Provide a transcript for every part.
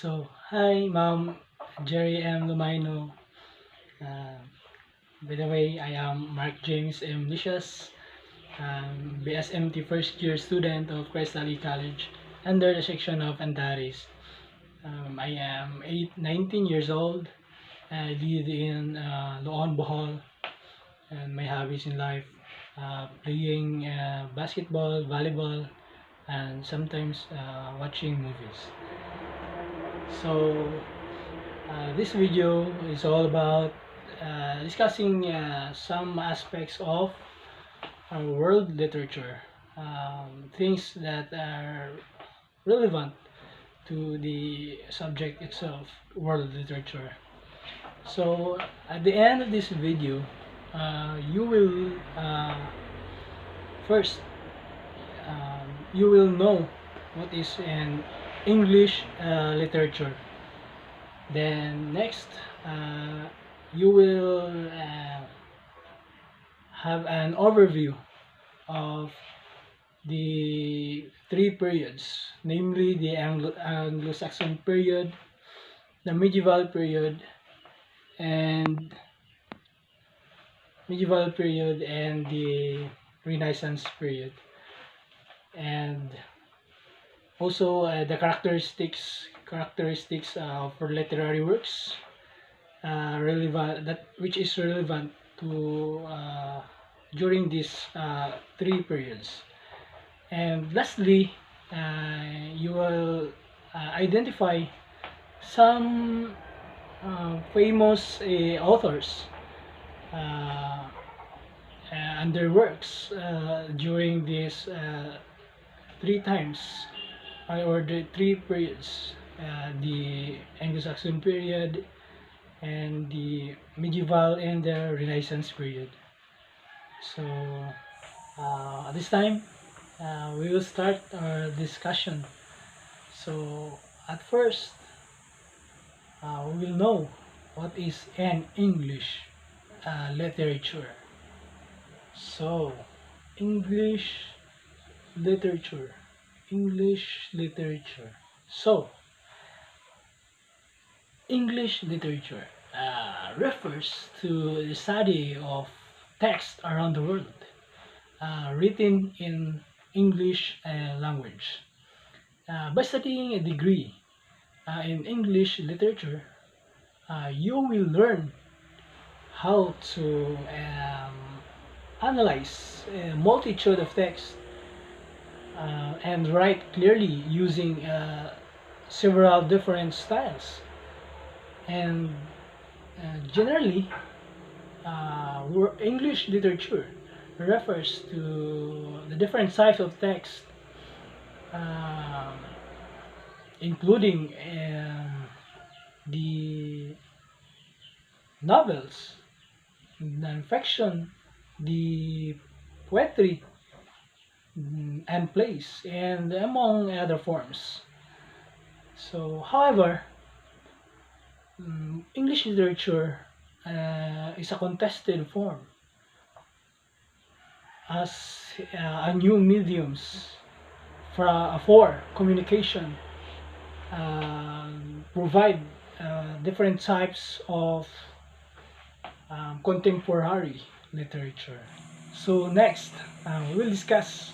Hi, Ma'am Jerry M. Lumaino. Uh, by the way, I am Mark James M. Licious, BSMT first year student of Christ Valley College under the section of Antares. I am 19 years old. I live in Loon, Bohol, and my hobbies in life playing basketball, volleyball, and sometimes watching movies. So, this video is all about discussing some aspects of world literature, things that are relevant to the subject itself, world literature. So, at the end of this video, you will first you will know what is an English literature. Then next, uh, you will have an overview of the three periods, namely the Anglo-Saxon period, the and medieval period, and the Renaissance period, and also the characteristics for literary works relevant that which is relevant to during these three periods. And lastly, you will identify some famous authors uh, and their works during these three times or the three periods, the Anglo-Saxon period and the medieval and the Renaissance period. So at this time, we will start our discussion. So at first, we will know what is an English literature. So English literature, English literature. So English literature refers to the study of text around the world written in English language. By studying a degree in English literature, you will learn how to analyze a multitude of texts and write clearly using several different styles. And generally, English literature refers to the different types of text, um, including the novels, non-fiction, the poetry, and plays, and among other forms. So, however, English literature is a contested form as a new mediums for communication provide different types of contemporary literature. So next, we will discuss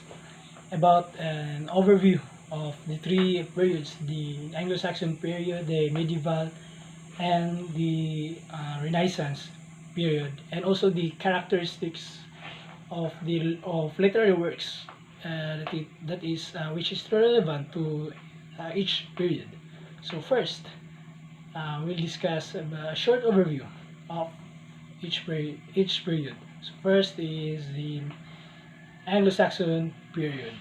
about an overview of the three periods: the Anglo-Saxon period, the medieval, and the Renaissance period, and also the characteristics of literary works that is which is relevant to each period. So first, we'll discuss a short overview of each period. So first is the Anglo-Saxon period.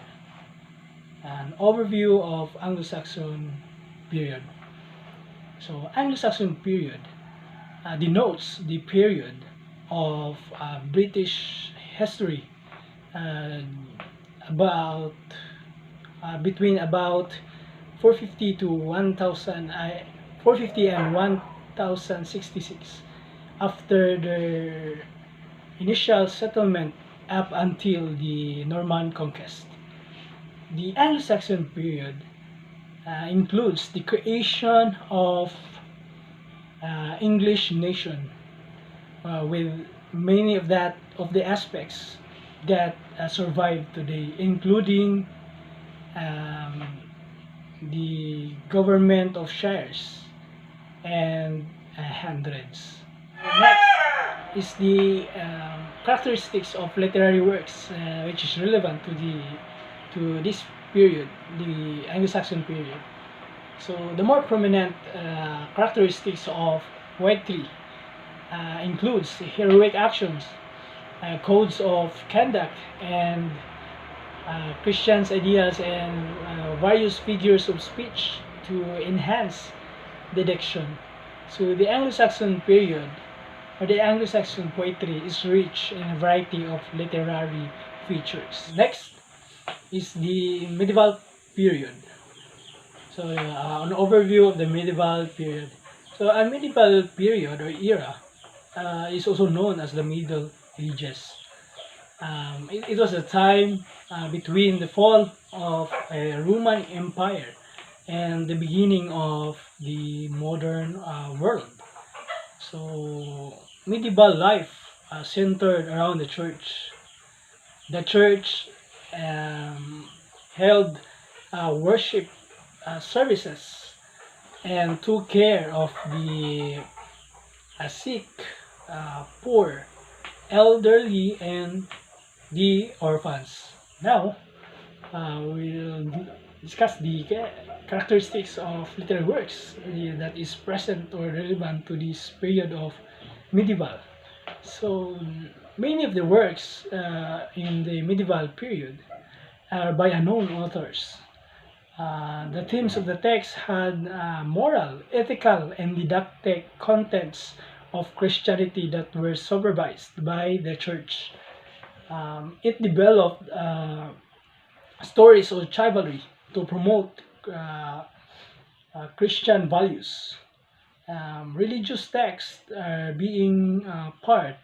An overview of Anglo-Saxon period. So Anglo-Saxon period denotes the period of British history uh, about between about 450 to 1000 450 and 1066 after the initial settlement up until the Norman conquest. The Anglo-Saxon period includes the creation of English nation with many of the aspects that survive today, including um, the government of shares and hundreds. Next is the characteristics of literary works, which is relevant to this period, the Anglo-Saxon period. So the more prominent characteristics of poetry includes heroic actions, codes of conduct, and Christian's ideas and various figures of speech to enhance the diction. So the Anglo-Saxon period or the Anglo-Saxon poetry is rich in a variety of literary features. Next is the medieval period. So an overview of the medieval period. So a medieval period or era is also known as the Middle Ages. It was a time between the fall of a Roman Empire and the beginning of the modern world. So medieval life centered around the church. The church held worship services and took care of the sick, poor, elderly, and the orphans. Now, we'll discuss the characteristics of literary works that is present or relevant to this period of medieval. So, many of the works in the medieval period are by unknown authors. The themes of the text had moral, ethical, and didactic contents of Christianity that were supervised by the church. It developed stories of chivalry to promote Christian values. Religious texts are being part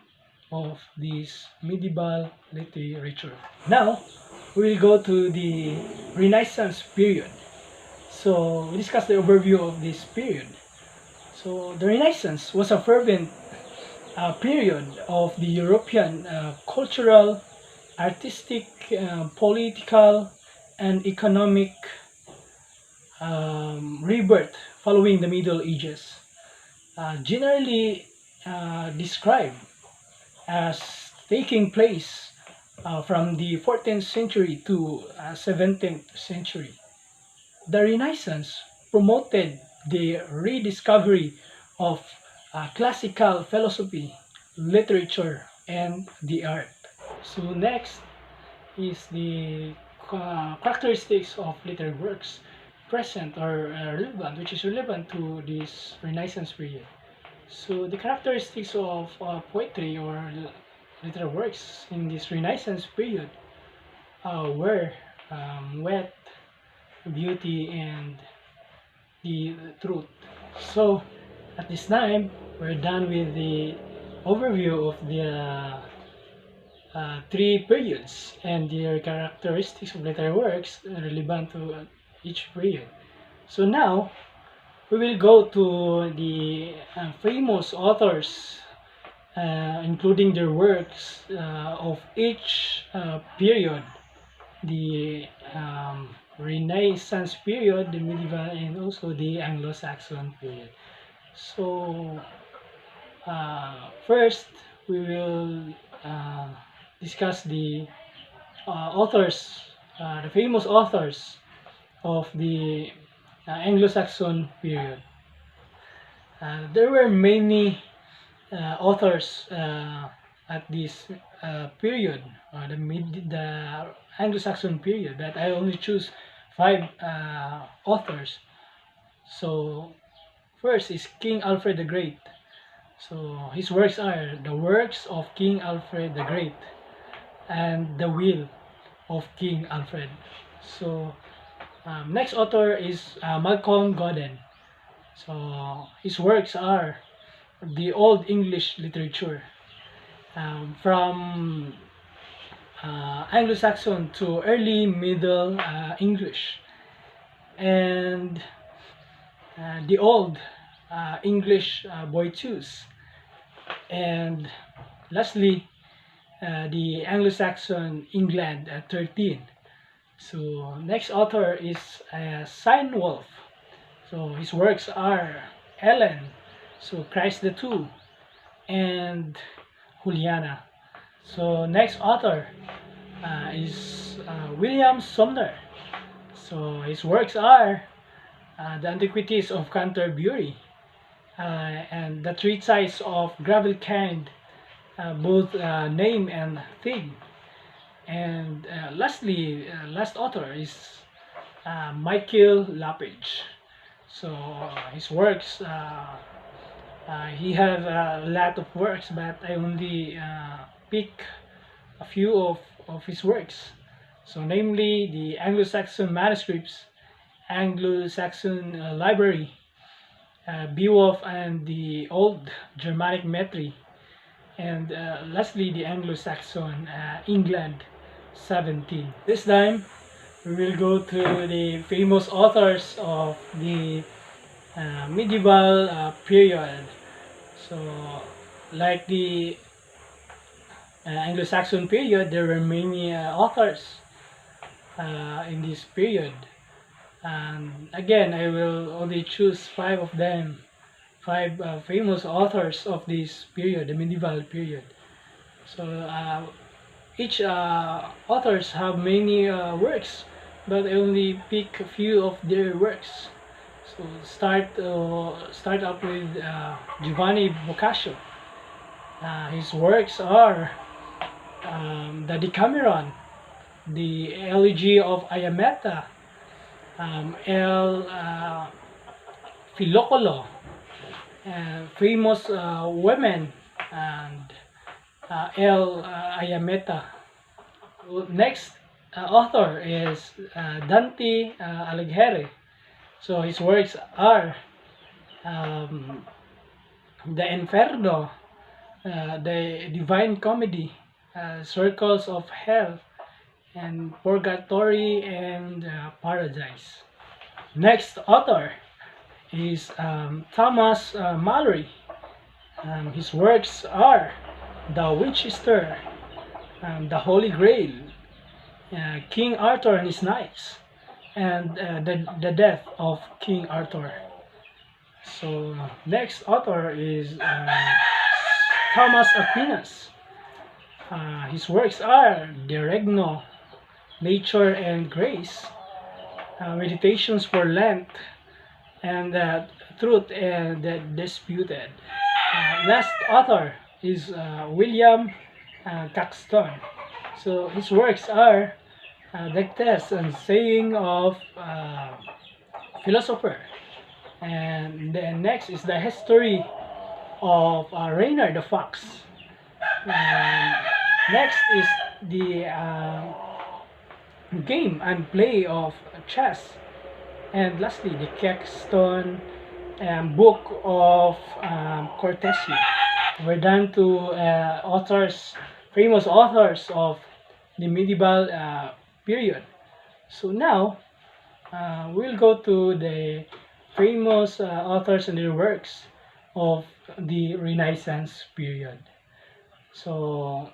of this medieval literature. Now, we'll go to the Renaissance period. So, we discuss the overview of this period. So, the Renaissance was a fervent period of the European cultural, artistic, political, and economic rebirth following the Middle Ages. Generally described as taking place from the 14th century to 17th century. The Renaissance promoted the rediscovery of classical philosophy, literature, and the art. So next is the characteristics of literary works present or relevant, which is relevant to this Renaissance period. So the characteristics of poetry or literary works in this Renaissance period were wit, beauty, and the truth. So at this time, we're done with the overview of the three periods and their characteristics of literary works relevant to each period. So now, we will go to the famous authors, including their works of each period, the Renaissance period, the medieval, and also the Anglo-Saxon period. So, first, we will discuss the authors, the famous authors of the Anglo-Saxon period. There were many authors at this period, the Anglo-Saxon period, but I only choose five authors. So first is King Alfred the Great. So his works are the works of King Alfred the Great and the will of King Alfred. So next author is Malcolm Godden. So his works are the Old English literature, from Anglo-Saxon to early Middle English, and the old English Boethius, and lastly the Anglo-Saxon England 13. So next author is Steinwolf. So his works are Ellen, so Christ the Two, and Juliana. So next author is William Sumner. So his works are The Antiquities of Canterbury and The Treatise of Gravelkind, both name and theme. And lastly, last author is Michael Lapidge. So his works, he has a lot of works, but I only pick a few of his works. So namely the Anglo-Saxon manuscripts, Anglo-Saxon library, Beowulf and the Old Germanic Metri, and lastly the Anglo-Saxon England 17. This time we will go to the famous authors of the medieval period. So like the Anglo-Saxon period, there were many authors in this period, and again I will only choose five of them, five famous authors of this period, the medieval period. So each authors have many works, but I only pick a few of their works. So start up with Giovanni Boccaccio. His works are the Decameron, the Elegy of Iametta, El Filocolo, famous women, and El Iametta. Next author is Dante Alighieri. So his works are the Inferno, the Divine Comedy, Circles of Hell, and Purgatory and Paradise. Next author is Thomas Malory. His works are The Winchester, The Holy Grail, King Arthur and His Knights, and the Death of King Arthur. So next author is Thomas Aquinas. His works are De Regno, Nature and Grace, Meditations for Lent, and Truth and the Disputed. Last author is William Caxton. So his works are The Test and Saying of Philosopher. And then next is the history of Reynard the Fox. And next is the game and play of chess. And lastly, the Caxton book of Cortesia. We're done to authors, famous authors of the medieval period. So now we'll go to the famous authors and their works of the Renaissance period. So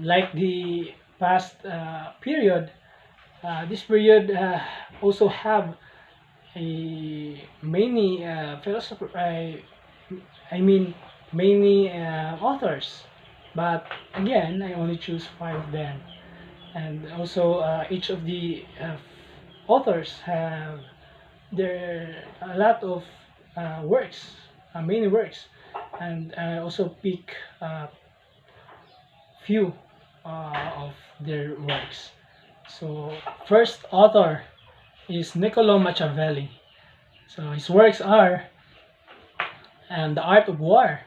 like the past period, this period also have many philosophers, I mean many authors, but again I only choose five of them. And also each of the authors have a lot of works, many works, and I also pick few of their works. So first author is Niccolo Machiavelli. So his works are The Art of War,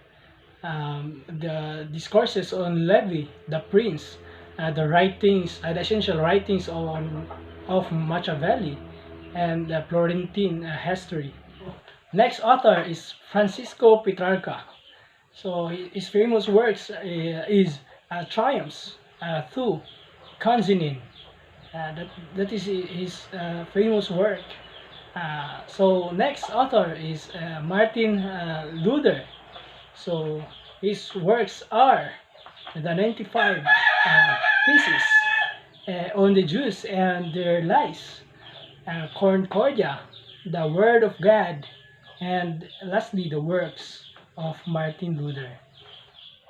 the Discourses on Levi, The Prince, the writings, the essential writings of Machiavelli, and the Florentine history. Next author is Francisco Petrarca. So his famous works is Triumphs, Thu, Consigny, That is his famous work. So next author is Martin Luther. So his works are the 95 Theses on the Jews and their lies, Concordia, the Word of God, and lastly the works of Martin Luther.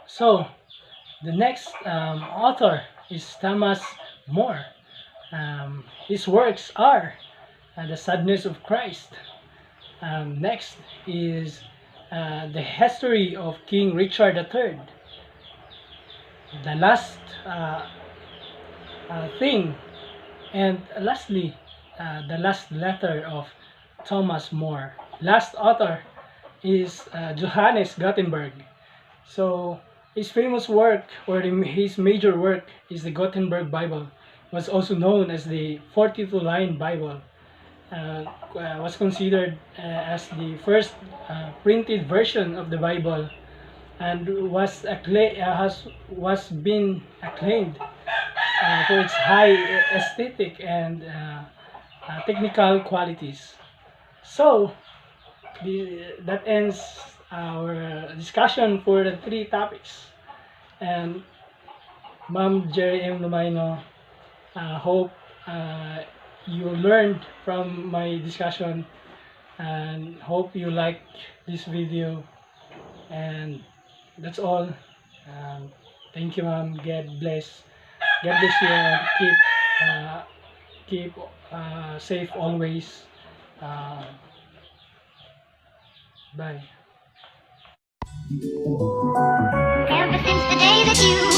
So the next author is Thomas More. His works are The Sadness of Christ. Next is The History of King Richard III. The Last Thing, and lastly, The Last Letter of Thomas More. Last author is Johannes Gutenberg. So his famous work, or his major work, is the Gutenberg Bible, was also known as the 42-line Bible. Was considered as the first printed version of the Bible, and was been acclaimed for its high aesthetic and technical qualities. So that ends our discussion for the three topics. And Ma'am Jerry M. Lumaino, hope you learned from my discussion, and hope you like this video. And that's all. Thank you, ma'am. God bless. God bless you, and keep safe always. Bye. Ever since the day that you